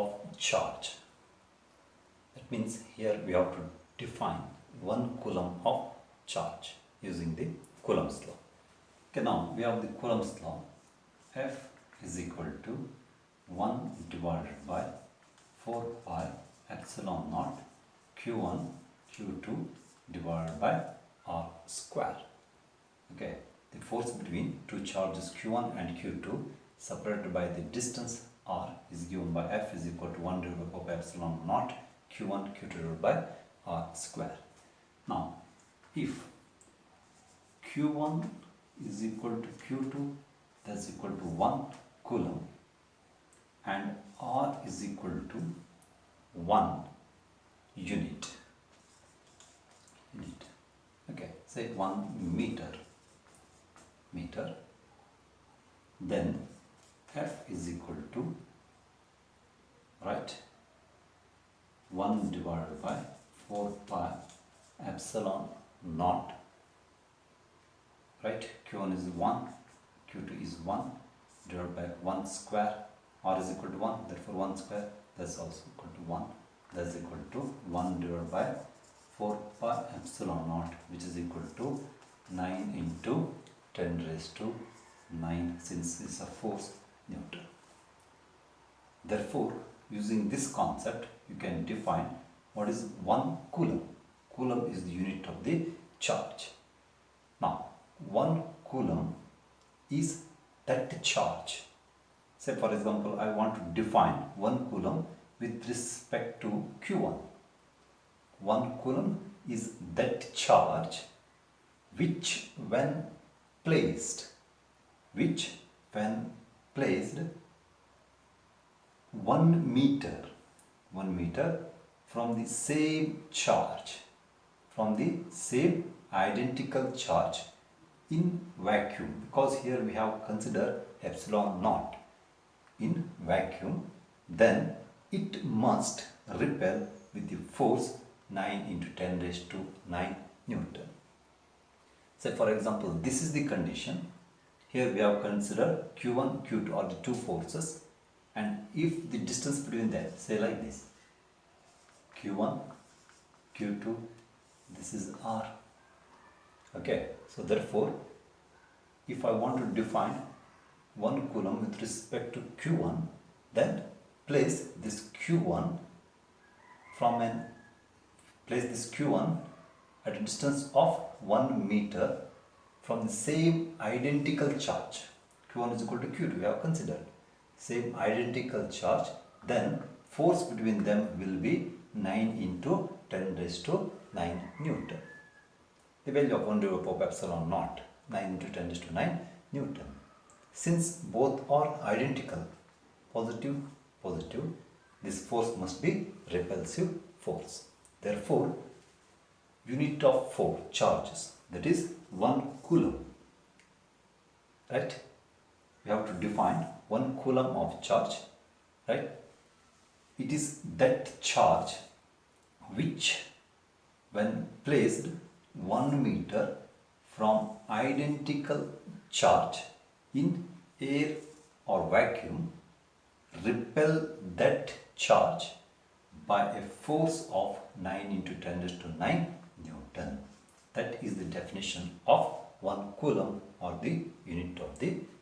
of charge. That means here we have to define 1 coulomb of charge using the Coulomb's law. Okay, now we have the Coulomb's law. F is equal to 1 divided by 4 pi epsilon naught Q1 Q2 divided by R square. Okay, the force between two charges Q1 and Q2 separated by the distance R is given by F is equal to 1 divided by 4 pi epsilon naught Q1 Q2 divided by R square. Now, if Q1 is equal to Q2, that's equal to 1 coulomb, and R is equal to 1 unit. Okay, say 1 meter. Then F is equal to, right, 1 divided by 4 pi epsilon naught, right, Q1 is 1, Q2 is 1 divided by 1 square, R is equal to 1, therefore 1 square, that's also equal to 1, that's equal to 1 divided by 4 pi epsilon naught, which is equal to 9 into 10 raised to 9, since it's a force Newton. Therefore, using this concept, you can define what is 1 coulomb. Coulomb is the unit of the charge. Now, 1 coulomb is that charge. Say for example, I want to define 1 coulomb with respect to Q1. 1 coulomb is that charge which when placed 1 meter from the same charge, from the same identical charge in vacuum, because here we have considered epsilon naught in vacuum, then it must repel with the force 9 into 10 raised to 9 Newton. Say for example, this is the condition. Here we have considered Q1, Q2 are the two forces, and if the distance between them, say like this, Q1, Q2, this is R. Okay, so therefore, if I want to define 1 coulomb with respect to Q1, then place this Q1 at a distance of 1 meter from the same identical charge. Q1 is equal to Q2, we have considered. Same identical charge, then force between them will be 9 into 10 raised to 9 Newton. The value of 1 divided by 4 pi epsilon naught, 9 into 10 raised to 9 Newton. Since both are identical, positive, this force must be repulsive force. Therefore, unit of 4 charges, that is 1 coulomb, right? We have to define 1 coulomb of charge, right? It is that charge which when placed 1 meter from identical charge in air or vacuum, repel that charge by a force of 9 into 10 raised to 9 Newton. That is the definition of 1 coulomb, or the unit of the